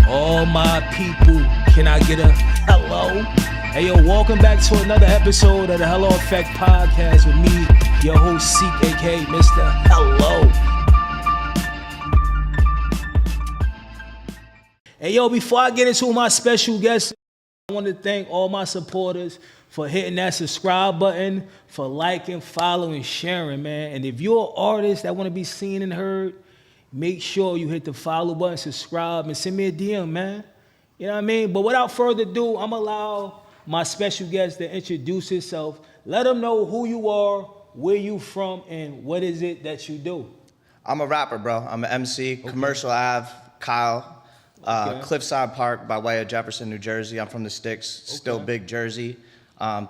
All my people, can I get a hello? Hey yo, welcome back to another episode of the Hello Effect Podcast with me, your host Seek, aka Mr. Hello. Hey yo, before I get into my special guest, I want to thank all my supporters for hitting that subscribe button, for liking, following, sharing, man. And if you're an artist that want to be seen and heard, make sure you hit the follow button, subscribe, and send me a DM, man. You know what I mean? But without further ado, I'm going to allow my special guest to introduce himself. Let him know who you are, where you from, and what is it that you do. I'm a rapper, bro. I'm an MC, okay. Kommerical Ave, Kyle, Cliffside Park by way of Jefferson, New Jersey. I'm from the Sticks, still big Jersey.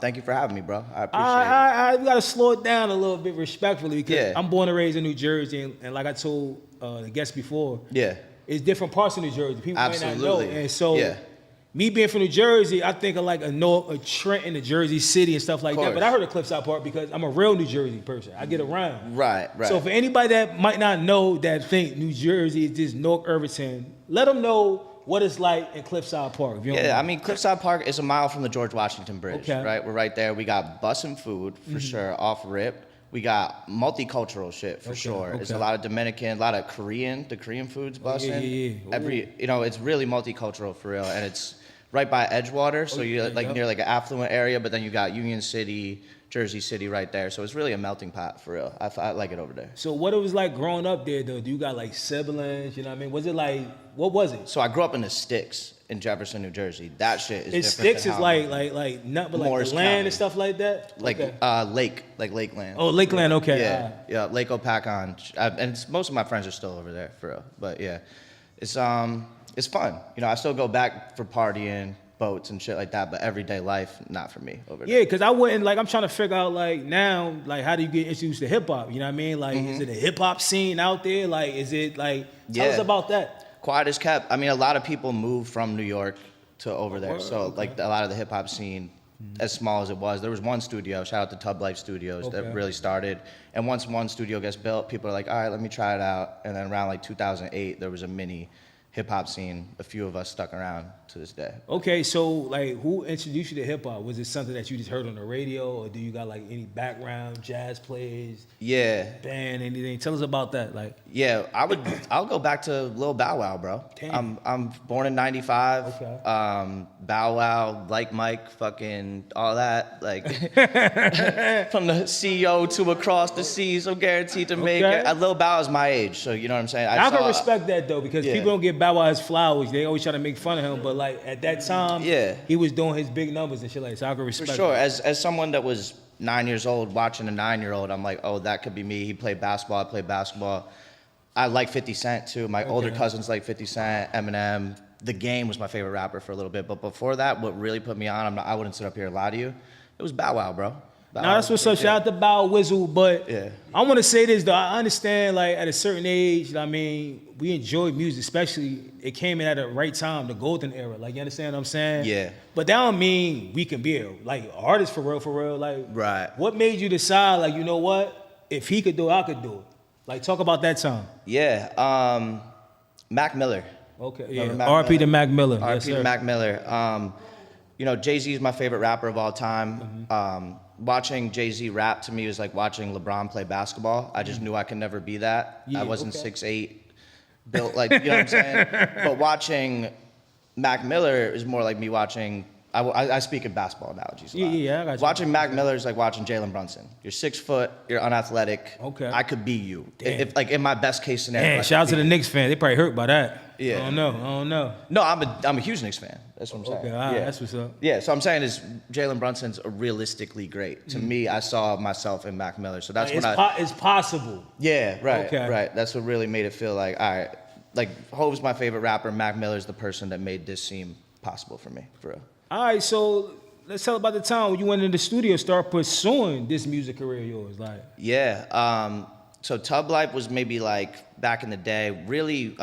Thank you for having me, bro. I appreciate it. We got to slow it down a little bit respectfully because I'm born and raised in New Jersey, and like I told the guest before, it's different parts of New Jersey. People might not know. And so me being from New Jersey, I think of like a Trenton, a Jersey City and stuff like that. But I heard of Cliffside Park because I'm a real New Jersey person. I get around. Right. So for anybody that might not know that think New Jersey is just North Irvington, let them know what it's like in Cliffside Park. I mean, Cliffside Park is a mile from the George Washington Bridge, right? We're right there. We got bussin' food, for sure, off rip. We got multicultural shit, for sure. It's a lot of Dominican, a lot of Korean. The Korean food's bussin'. It's really multicultural, for real. And it's right by Edgewater, so you're like near like an affluent area, but then you got Union City, Jersey City right there. So it's really a melting pot, for real. I like it over there. So what it was like growing up there, though? Do you got like siblings, you know what I mean? Was it like, what was it? So I grew up in the Sticks in Jefferson, New Jersey. That shit is different. Sticks is like nothing but like the land and stuff like that? Like Lakeland. Oh, Lakeland, okay. Yeah, Lake Opakon. And most of my friends are still over there, for real. But yeah, it's fun. You know, I still go back for partying, boats and shit like that, but everyday life, not for me over there. Yeah, because I wouldn't, like, I'm trying to figure out, like, now, like, how do you get introduced to hip-hop? You know what I mean? Like, is it a hip-hop scene out there? Like, is it, like, tell us about that. Quiet as kept. I mean, a lot of people moved from New York to over there. So, like, a lot of the hip-hop scene, as small as it was, there was one studio, shout out to Tub Life Studios, that really started. And once one studio gets built, people are like, all right, let me try it out. And then around, like, 2008, there was a mini hip-hop scene. A few of us stuck around to this day. Okay, so like, who introduced you to hip-hop? Was it something that you just heard on the radio, or do you got like any background, jazz plays, band, anything? Tell us about that. Like, I'll go back to Lil Bow Wow, bro. Damn. I'm born in '95. Bow Wow, like Mike, fucking all that, like from the CEO to across the seas, I'm guaranteed to make it. Lil Bow is my age, so you know what I'm saying. I can respect that though, because people don't give Bow Wow his flowers. They always try to make fun of him, but like at that time, he was doing his big numbers and shit like that. So I can respect. For sure, that. As someone that was 9 years old watching a 9-year-old, I'm like, oh, that could be me. He played basketball. I played basketball. I like 50 Cent too. My older cousins like 50 Cent, Eminem. The Game was my favorite rapper for a little bit, but before that, what really put me on, I wouldn't sit up here and lie to you, it was Bow Wow, bro. Now that's what's up. Shout out to Bow Wizzle, but I want to say this though. I understand, like at a certain age, I mean, we enjoy music, especially it came in at the right time, the golden era. Like, you understand what I'm saying? Yeah. But that don't mean we can be like artists for real. Like, what made you decide, like, you know what? If he could do it, I could do it. Like, talk about that time. Yeah. Mac Miller. Okay. Yeah. R.I.P. to Mac Miller. R.I.P. to Mac Miller. You know, Jay-Z is my favorite rapper of all time. Watching Jay-Z rap to me was like watching LeBron play basketball. I just knew I could never be that. I wasn't 6'8", built like, you know what I'm saying? But watching Mac Miller is more like me watching, I speak in basketball analogies a lot. I got you. Watching Mac Miller is like watching Jalen Brunson. You're 6 foot, you're unathletic. I could be you. If like in my best case scenario. Damn, shout out to the Knicks fan. They probably hurt by that. I don't know. No, I'm a huge Knicks fan. That's what I'm saying. Okay, all right, that's what's up. Yeah, so I'm saying is Jalen Brunson's realistically great. To me, I saw myself in Mac Miller. So that's it's possible. Yeah, right. Right. That's what really made it feel like, all right, like Hove's my favorite rapper. Mac Miller's the person that made this seem possible for me, for real. All right, so let's tell about the time when you went into the studio, start pursuing this music career of yours. Like, so Tub Life was maybe like back in the day, really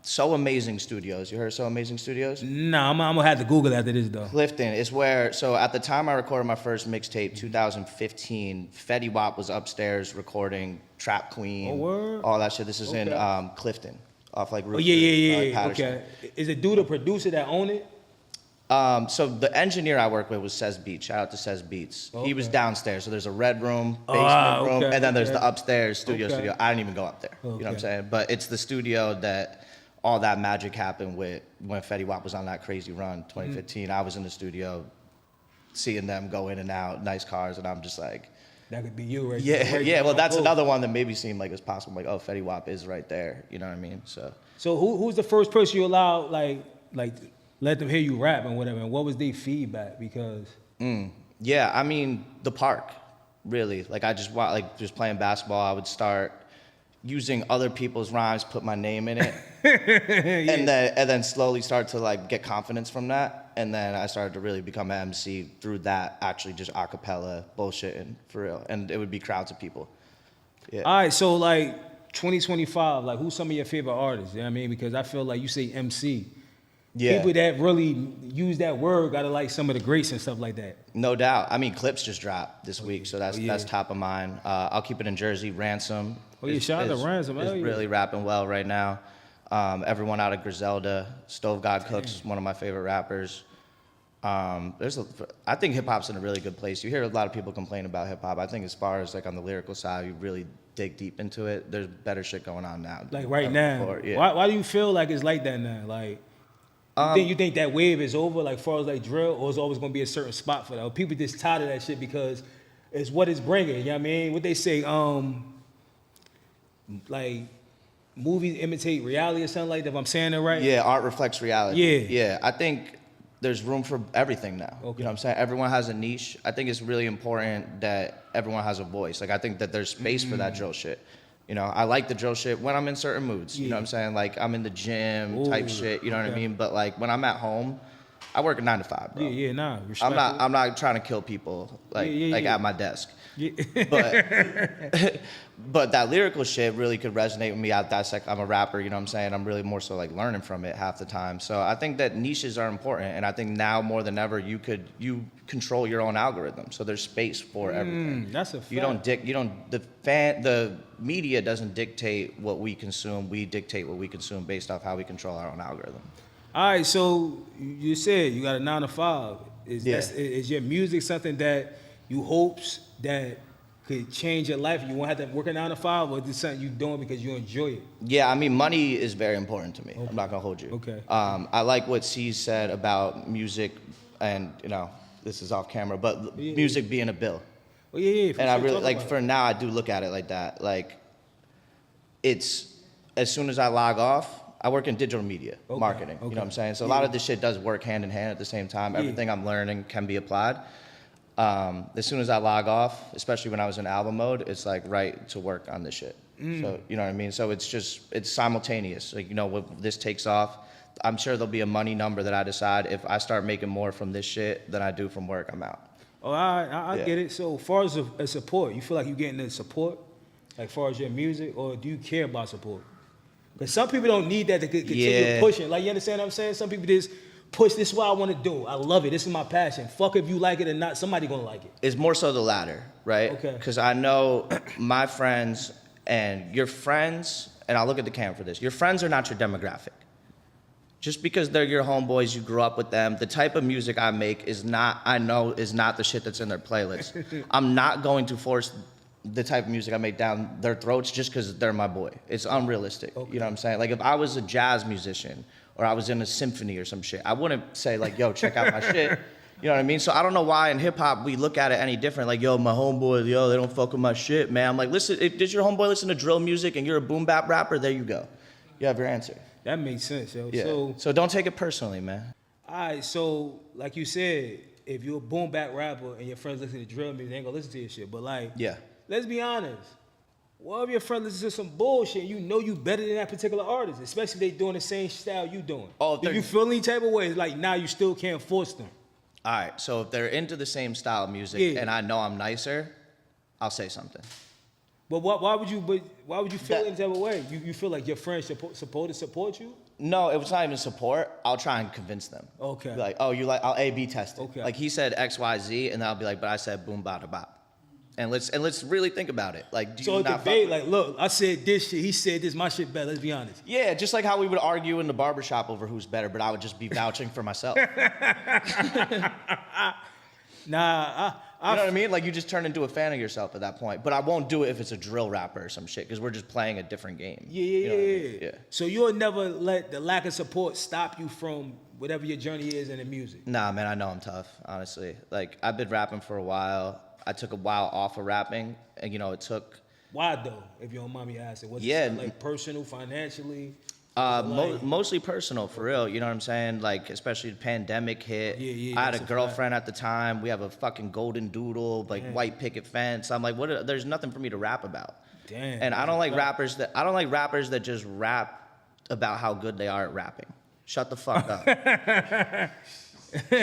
So Amazing Studios. You heard of So Amazing Studios? Nah, I'm gonna have to Google after this though. Clifton is where, so at the time I recorded my first mixtape, 2015, Fetty Wap was upstairs recording Trap Queen, Oh, word? all that shit. This is in Clifton, off like Route Oh yeah. 3, Patterson. Okay. Is it dude the producer that own it? So the engineer I work with was Sez Beats. Shout out to Sez Beats. He was downstairs, so there's a red room, basement room, and then there's the upstairs studio. I didn't even go up there. You know what I'm saying? But it's the studio that all that magic happened with when Fetty Wap was on that crazy run, 2015. I was in the studio, seeing them go in and out, nice cars, and I'm just like, that could be you, right? Yeah. Well, that's another one that maybe seemed like it's possible. I'm like, oh, Fetty Wap is right there. You know what I mean? So who's the first person you allowed like let them hear you rap and whatever? And what was their feedback? Because yeah, I mean the park, really. Like I just just playing basketball. I would start using other people's rhymes, put my name in it, and then slowly start to like get confidence from that. And then I started to really become an MC through that, actually just a cappella bullshitting for real. And it would be crowds of people. Yeah. All right, so like 2025, like who's some of your favorite artists? You know what I mean? Because I feel like you say MC. Yeah. People that really use that word gotta like some of the greats and stuff like that. No doubt. I mean, Clips just dropped this week, so that's top of mind. I'll keep it in Jersey. Ransom. Oh yeah, shout out to Ransom. Is really rapping well right now. Everyone out of Griselda. Stove God Cooks is one of my favorite rappers. I think hip hop's in a really good place. You hear a lot of people complain about hip hop. I think as far as like on the lyrical side, you really dig deep into it. There's better shit going on now. Like right now. Before, yeah. Why do you feel like it's like that now? Like you think that wave is over, like far as like drill, or is always gonna be a certain spot for that? Or people just tired of that shit because it's what it's bringing. You know what I mean? What they say, like movies imitate reality or something like that. If I'm saying it right? Yeah, art reflects reality. Yeah. Yeah, I think there's room for everything now. Okay. You know what I'm saying? Everyone has a niche. I think it's really important that everyone has a voice. Like I think that there's space for that drill shit. You know, I like the drill shit when I'm in certain moods. You know what I'm saying? Like I'm in the gym type shit. You know what I mean? But like when I'm at home, I work a 9 to 5, bro. I'm not trying to kill people like at my desk. Yeah. But that lyrical shit really could resonate with me. That's like I'm a rapper, you know what I'm saying? I'm really more so like learning from it half the time. So I think that niches are important, and I think now more than ever you control your own algorithm. So there's space for everything. That's a fact. The media doesn't dictate what we consume. We dictate what we consume based off how we control our own algorithm. All right, so you said you got a 9 to 5. Is your music something that you hopes that could change your life? You won't have to work a 9 to 5, or is this something you doing because you enjoy it? Yeah, I mean, money is very important to me. Okay. I'm not gonna hold you. Okay. I like what C said about music, and you know, this is off camera, but music being a bill. Oh yeah. And I really like for now, I do look at it like that. Like, it's as soon as I log off. I work in digital media marketing. You know what I'm saying? So a lot of this shit does work hand in hand at the same time. Everything I'm learning can be applied. As soon as I log off, especially when I was in album mode, it's like right to work on this shit. So you know what I mean? So it's simultaneous. Like, you know, when this takes off, I'm sure there'll be a money number that I decide if I start making more from this shit than I do from work, I'm out. Oh, I get it. So as far as a support, you feel like you're getting the support, like far as your music, or do you care about support? Because some people don't need that to continue pushing. Like, you understand what I'm saying? Some people just push, this is what I want to do. I love it. This is my passion. Fuck if you like it or not, somebody gonna like it. It's more so the latter, right? Okay. Because I know my friends and your friends, and I'll look at the camera for this, your friends are not your demographic. Just because they're your homeboys, you grew up with them, the type of music I make is not the shit that's in their playlist. I'm not going to force the type of music I make down their throats just because they're my boy. It's unrealistic. Okay. You know what I'm saying? Like if I was a jazz musician or I was in a symphony or some shit, I wouldn't say like, yo, check out my shit. You know what I mean? So I don't know why in hip hop we look at it any different. Like, yo, my homeboys, yo, they don't fuck with my shit, man. I'm like, listen, did your homeboy listen to drill music and you're a boom bap rapper? There you go. You have your answer. That makes sense, yo. Yeah. So don't take it personally, man. All right, so like you said, if you're a boom bap rapper and your friends listen to drill music, they ain't gonna listen to your shit. But like, let's be honest. What if your friend listens to some bullshit? You know you better than that particular artist, especially if they doing the same style you doing. Oh, if you feel any type of way, it's like now you still can't force them. All right, so if they're into the same style of music and I know I'm nicer, I'll say something. But why would you feel any type of way? You feel like your friends support you? No, it was not even support. I'll try and convince them. Okay. Be like, oh, you like, I'll A/B test it. Okay. Like he said X, Y, Z, and then I'll be like, but I said boom, bada, bop. And let's really think about it. Like, do so you a not debate, fuck like, look, I said this shit, he said this, my shit better. Let's be honest. Yeah, just like how we would argue in the barbershop over who's better, but I would just be vouching for myself. Nah, you know what I mean? Like, you just turn into a fan of yourself at that point. But I won't do it if it's a drill rapper or some shit, because we're just playing a different game. Yeah, you know what I mean? yeah. So you'll never let the lack of support stop you from whatever your journey is in the music? Nah, man, I know I'm tough, honestly. Like, I've been rapping for a while. I took a while off of rapping, and, you know, it took... Why, though, if you don't mind me asking? Was Yeah. it like personal, financially? Mostly personal, for real. You know what I'm saying? Like, especially the pandemic hit. Yeah, I had a that's a girlfriend at the time. We have a fucking golden doodle, like white picket fence. I'm like, there's nothing for me to rap about. Damn. And I don't like rappers that just rap about how good they are at rapping. Shut the fuck up.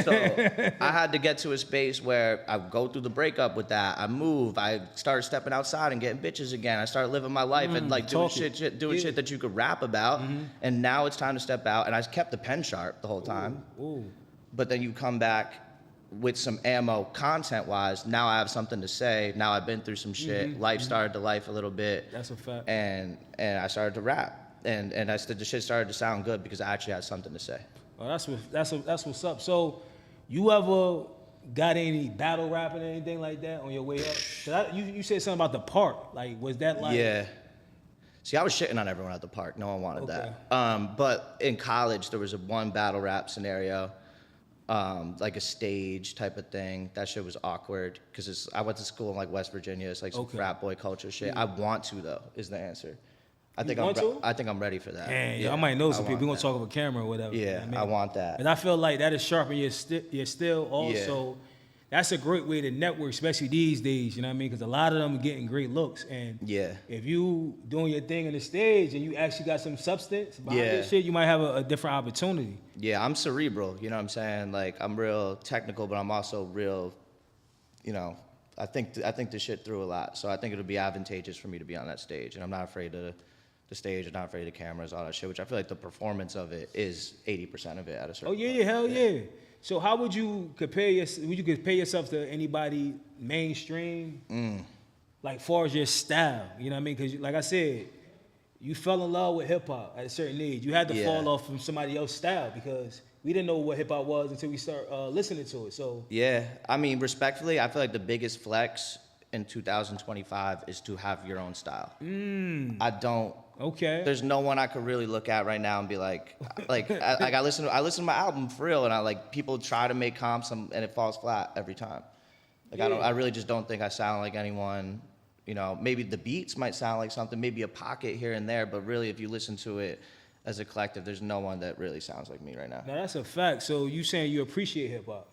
So I had to get to a space where I go through the breakup with that. I move. I started stepping outside and getting bitches again. I started living my life and like doing shit that you could rap about. And now it's time to step out. And I kept the pen sharp the whole time. Ooh. But then you come back with some ammo content-wise. Now I have something to say. Now I've been through some shit. Life started to life a little bit. That's a fact. And I started to rap. And the shit started to sound good because I actually had something to say. Oh, that's what's up. So, you ever got any battle rapping or anything like that on your way up? 'Cause you said something about the park. Like, was that like? Yeah. See, I was shitting on everyone at the park. No one wanted that. But in college, there was one battle rap scenario, like a stage type of thing. That shit was awkward because I went to school in like West Virginia. It's like some frat boy culture shit. I want to though, is the answer. I think I'm ready for that. Dang, yeah, I might know some I people. We're want gonna talk over camera or whatever. Yeah, you know what I want that. And I feel like that is sharpen your still also. That's a great way to network, especially these days. You know what I mean? Because a lot of them are getting great looks, and if you doing your thing on the stage and you actually got some substance behind this shit, you might have a different opportunity. Yeah, I'm cerebral. You know what I'm saying? Like I'm real technical, but I'm also real. You know, I think this shit through a lot, so I think it'll be advantageous for me to be on that stage, and I'm not afraid of the stage, I'm not afraid of cameras, all that shit, which I feel like the performance of it is 80% of it at a certain point. Hell yeah. So how would you compare yourself to anybody mainstream? Like far as your style, you know what I mean? Because like I said, you fell in love with hip hop at a certain age. You had to fall off from somebody else's style because we didn't know what hip hop was until we start listening to it. So yeah, I mean, respectfully, I feel like the biggest flex in 2025 is to have your own style. I don't. Okay. There's no one I could really look at right now and be like I listen to my album for real, and I like people try to make comps and it falls flat every time. Like I really just don't think I sound like anyone. You know, maybe the beats might sound like something, maybe a pocket here and there, but really if you listen to it as a collective, there's no one that really sounds like me right now. Now that's a fact. So you saying you appreciate hip hop?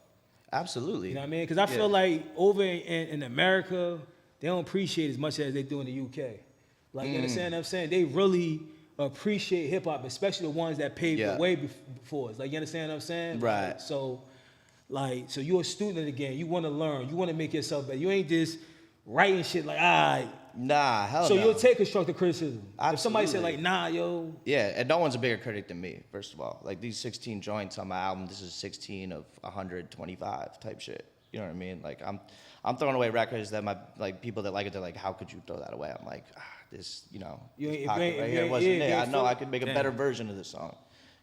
Absolutely. You know what I mean? Because I feel like over in America, they don't appreciate as much as they do in the UK. Like, you understand what I'm saying? They really appreciate hip hop, especially the ones that paved the way before us. Like, you understand what I'm saying? Right. So you're a student of the game. You want to learn. You want to make yourself better. You ain't just writing shit like, nah, hell no. So you'll take constructive criticism. Absolutely. If somebody say like, nah, yo. Yeah, and no one's a bigger critic than me, first of all. Like, these 16 joints on my album, this is 16 of 125 type shit. You know what I mean? Like, I'm throwing away records that people that like it, they're like, how could you throw that away? I'm like, this, this pocket right here wasn't it. I know I could make a better version of this song.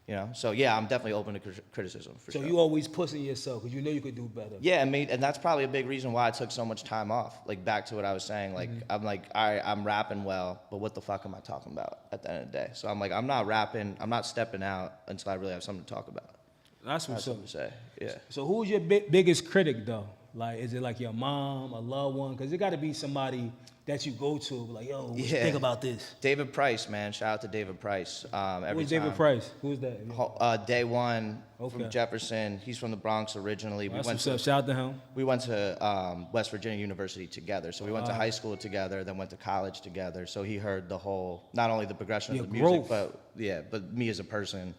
You know? So yeah, I'm definitely open to criticism for sure. So you always pushing yourself because you know you could do better. Yeah, and that's probably a big reason why I took so much time off. Like back to what I was saying, like I'm like, all right, I'm rapping well, but what the fuck am I talking about at the end of the day? So I'm like, I'm not rapping, I'm not stepping out until I really have something to talk about. That's what's up. Something to say. Yeah. So who's your biggest critic though? Like, is it like your mom, a loved one? Because it got to be somebody that you go to, like, yo, what you think about this? David Price, man. Shout out to David Price. Who's David Price? Who's that? Day One from Jefferson. He's from the Bronx originally. That's what's up. Shout out to him. We went to West Virginia University together. So we went to high school together, then went to college together. So he heard the whole, not only the progression of the music, but me as a person.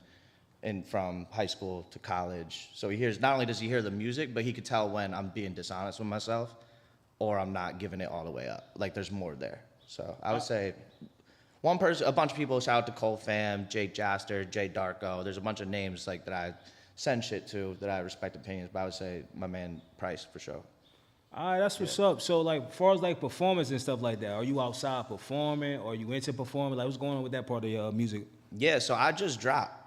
And from high school to college. So he hears, not only does he hear the music, but he could tell when I'm being dishonest with myself or I'm not giving it all the way up. Like there's more there. So I would say one person, a bunch of people. Shout out to Cole Fam, Jake Jaster, Jay Darko. There's a bunch of names like that I send shit to that I respect opinions. But I would say my man Price for sure. All right, that's what's up. So, like, as far as like performance and stuff like that, are you outside performing? Or are you into performing? Like, what's going on with that part of your music? Yeah, so I just dropped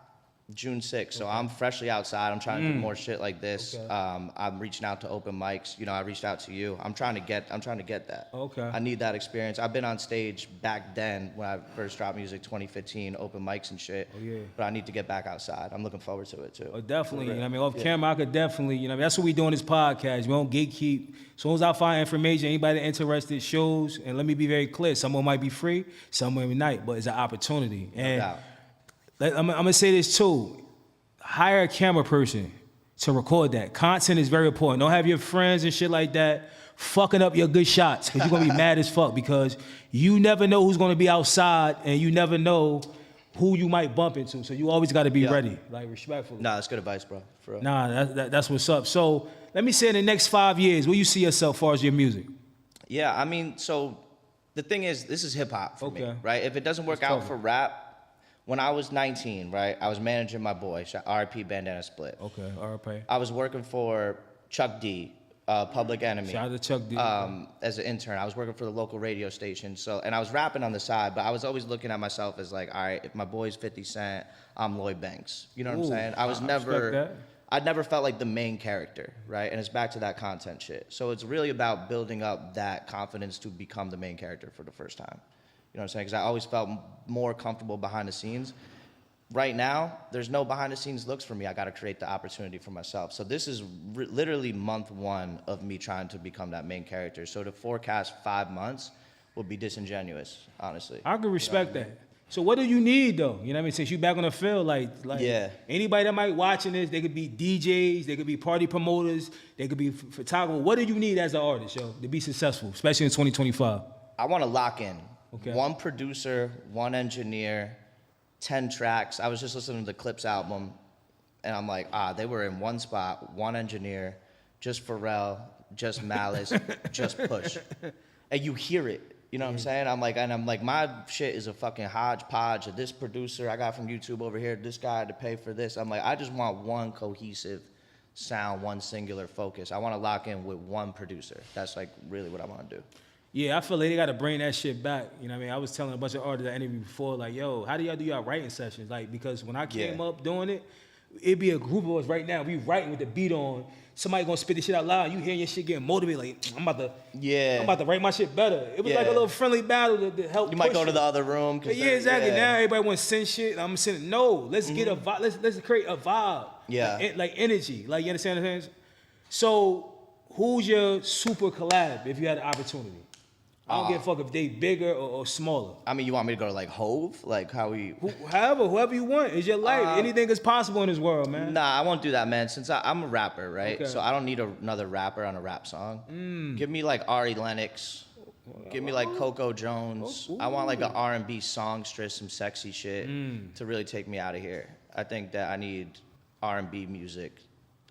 June 6th, so I'm freshly outside. I'm trying to do more shit like this. Okay. I'm reaching out to open mics. You know, I reached out to you. I'm trying to get that. Okay. I need that experience. I've been on stage back then when I first dropped music, 2015, open mics and shit. Oh, yeah. But I need to get back outside. I'm looking forward to it too. Oh, definitely. You know what I mean, off camera, I could definitely, you know, that's what we do on this podcast. We don't gatekeep. As soon as I find information, anybody interested, shows, and let me be very clear, some of them might be free, some of them not, but it's an opportunity. And doubt. I'm gonna say this too. Hire a camera person to record that. Content is very important. Don't have your friends and shit like that fucking up your good shots, because you're gonna be mad as fuck, because you never know who's gonna be outside and you never know who you might bump into. So you always gotta be ready, like respectfully. Nah, that's good advice, bro. For real. Nah, that's what's up. So let me say in the next 5 years, where you see yourself as far as your music? Yeah, I mean, so the thing is, this is hip hop for me, right? If it doesn't work out for rap, when I was 19, right, I was managing my boy, RIP Bandana Split. Okay, RIP. I was working for Chuck D, Public Enemy. Shout out to Chuck D. As an intern. I was working for the local radio station. So, and I was rapping on the side, but I was always looking at myself as like, all right, if my boy's 50 Cent, I'm Lloyd Banks. You know what I'm saying? I never felt like the main character, right? And it's back to that content shit. So it's really about building up that confidence to become the main character for the first time. You know what I'm saying? Because I always felt more comfortable behind the scenes. Right now, there's no behind the scenes looks for me. I got to create the opportunity for myself. So this is literally month 1 of me trying to become that main character. So to forecast 5 months would be disingenuous, honestly. I can respect that. So what do you need though? You know what I mean? Since you back on the field, like anybody that might watching this, they could be DJs, they could be party promoters, they could be photographers. What do you need as an artist, yo, to be successful, especially in 2025? I want to lock in. Okay. 1 producer, 1 engineer, 10 tracks. I was just listening to the Clips album, and I'm like, they were in one spot, 1 engineer, just Pharrell, just Malice, just Push. And you hear it, you know what I'm saying? I'm like, my shit is a fucking hodgepodge of this producer I got from YouTube over here, this guy had to pay for this. I'm like, I just want 1 cohesive sound, 1 singular focus. I want to lock in with 1 producer. That's like really what I want to do. Yeah, I feel like they got to bring that shit back. You know what I mean? I was telling a bunch of artists I interviewed before, like, yo, how do y'all do y'all writing sessions? Like, because when I came up doing it, it'd be a group of us right now. We writing with the beat on. Somebody gonna spit this shit out loud. You hearing your shit getting motivated, like, I'm about to write my shit better. It was like a little friendly battle to help. You might go to the other room. Yeah, exactly. Now everybody wants to send shit. I'm sending. No, let's get a vibe. Let's create a vibe. Yeah. Like energy. Like, you understand what I'm saying? So, who's your super collab if you had the opportunity? I don't give a fuck if they bigger or smaller. I mean, you want me to go to like Hove? Like how we... Whoever you want. It's your life. Anything is possible in this world, man. Nah, I won't do that, man. Since I'm a rapper, right? Okay. So I don't need another rapper on a rap song. Give me like Ari Lennox. Give me like Coco Jones. I want like an R&B songstress, some sexy shit to really take me out of here. I think that I need R&B music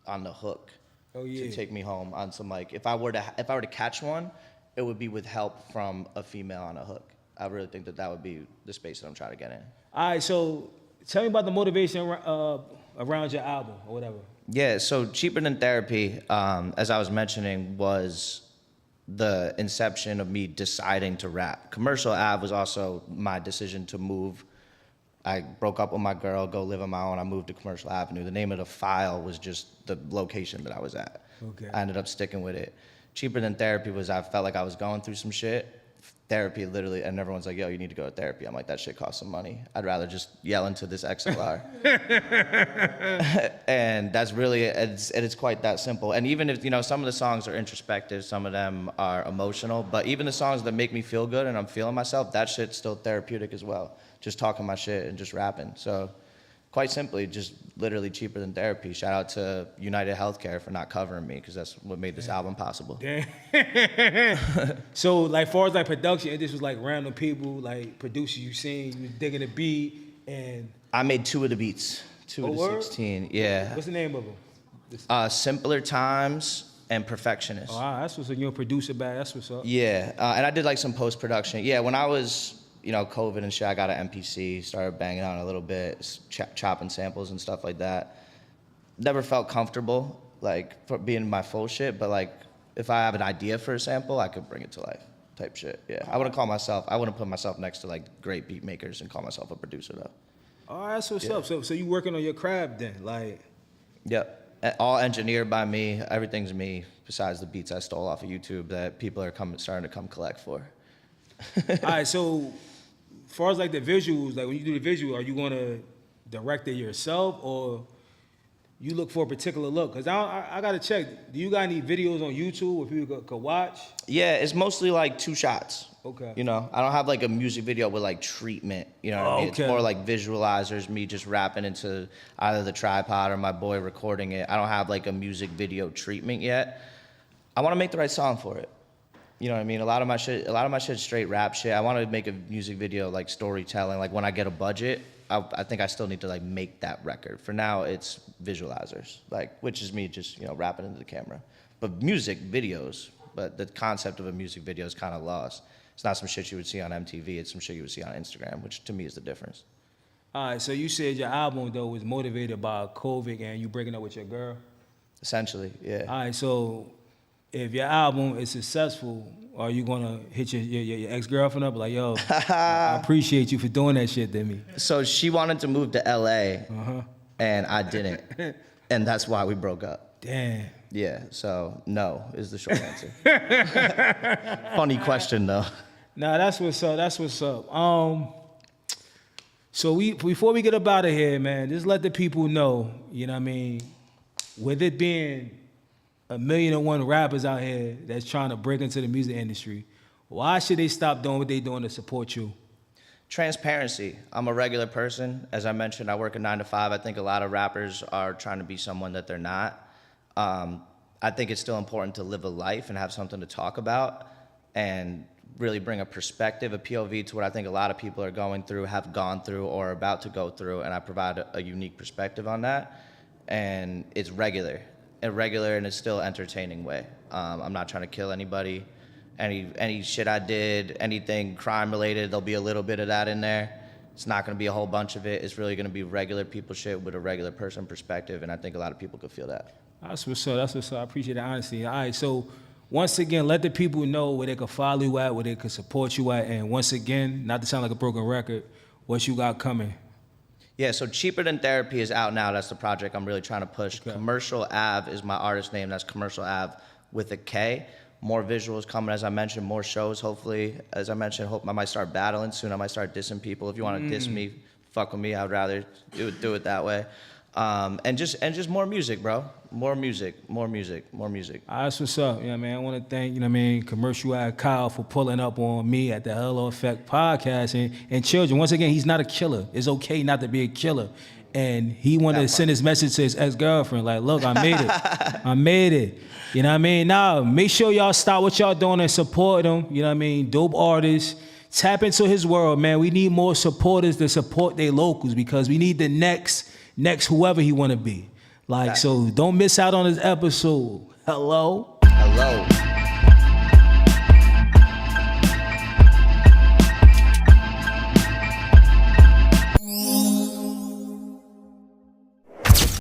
on the hook to take me home on some like... If I were to catch one, it would be with help from a female on a hook. I really think that would be the space that I'm trying to get in. All right, so tell me about the motivation around your album or whatever. Yeah, so Cheaper Than Therapy, as I was mentioning, was the inception of me deciding to rap. Kommerical Ave was also my decision to move. I broke up with my girl, go live on my own. I moved to Kommerical Avenue. The name of the file was just the location that I was at. Okay. I ended up sticking with it. Cheaper Than Therapy was I felt like I was going through some shit. Therapy literally, and everyone's like, yo, you need to go to therapy. I'm like, that shit costs some money. I'd rather just yell into this XLR. And that's really, it's quite that simple. And even if, some of the songs are introspective, some of them are emotional, but even the songs that make me feel good and I'm feeling myself, that shit's still therapeutic as well. Just talking my shit and just rapping. So quite simply, just literally Cheaper Than Therapy. Shout out to United Healthcare for not covering me, because that's what made this album possible. So, like, far as like production, this was like random people, like producers you seen, you was digging the beat, and I made 2 of the beats, 2 of the 16. Yeah. What's the name of them? Simpler Times and perfectionist. Oh, that's what's up. You're a producer back. That's what's up. Yeah, and I did like some post-production. Yeah, when I was, COVID and shit, I got an MPC, started banging on a little bit, chopping samples and stuff like that. Never felt comfortable, like, for being my full shit, but, like, if I have an idea for a sample, I could bring it to life type shit, yeah. I wouldn't put myself next to, like, great beat makers and call myself a producer, though. Oh, that's what's up. So you working on your craft then, like? Yep. All engineered by me. Everything's me, besides the beats I stole off of YouTube that people are starting to come collect for. All right, so as far as like the visuals, like when you do the visual, are you gonna direct it yourself or you look for a particular look? Cause I gotta check. Do you got any videos on YouTube where people could watch? Yeah, it's mostly like 2 shots. Okay. I don't have like a music video with like treatment, you know what I mean? Okay. It's more like visualizers, me just rapping into either the tripod or my boy recording it. I don't have like a music video treatment yet. I want to make the right song for it. You know what I mean? A lot of my shit's straight rap shit. I want to make a music video like storytelling. Like when I get a budget, I think I still need to like make that record. For now, it's visualizers, like which is me just rapping into the camera. But music videos, but the concept of a music video is kind of lost. It's not some shit you would see on MTV. It's some shit you would see on Instagram, which to me is the difference. All right, so you said your album though was motivated by COVID and you breaking up with your girl. Essentially, yeah. All right, so if your album is successful, are you gonna hit your ex-girlfriend up like, yo, I appreciate you for doing that shit to me? So she wanted to move to LA, and I didn't, and that's why we broke up. Damn. Yeah, so no is the short answer. Funny question though. Nah, that's what's up. That's what's up. So before we get up out of here, man, just let the people know, you know what I mean, with it being 1,000,001 rappers out here that's trying to break into the music industry, why should they stop doing what they're doing to support you? Transparency. I'm a regular person. As I mentioned, I work a 9 to 5. I think a lot of rappers are trying to be someone that they're not. I think it's still important to live a life and have something to talk about and really bring a perspective, a POV to what I think a lot of people are going through, have gone through, or are about to go through, and I provide a unique perspective on that. And it's regular in a still entertaining way. I'm not trying to kill anybody. Any shit I did, anything crime related, there'll be a little bit of that in there. It's not gonna be a whole bunch of it. It's really gonna be regular people shit with a regular person perspective, and I think a lot of people could feel that. That's what's up. That's what's up. I appreciate the honesty. All right, so once again, let the people know where they can follow you at, where they can support you at, and once again, not to sound like a broken record, what you got coming? Yeah, so Cheaper Than Therapy is out now. That's the project I'm really trying to push. Okay. Kommerical Ave is my artist name. That's Kommerical Ave with a K. More visuals coming, as I mentioned, more shows, hopefully. As I mentioned, hope I might start battling soon. I might start dissing people. If you want to diss me, fuck with me. I'd rather do it that way. And just more music, bro. More music. That's what's up. You know what I mean? I want to thank, Kommerical Ave Kyle for pulling up on me at the Hello Effect podcast. And children, once again, he's not a killer. It's okay not to be a killer. And he wanted to send his message to his ex-girlfriend, like, look, I made it. I made it. You know what I mean? Now, make sure y'all stop what y'all doing and support him. You know what I mean? Dope artists. Tap into his world, man. We need more supporters to support their locals because we need the next whoever he want to be. Like, so don't miss out on this episode. Hello.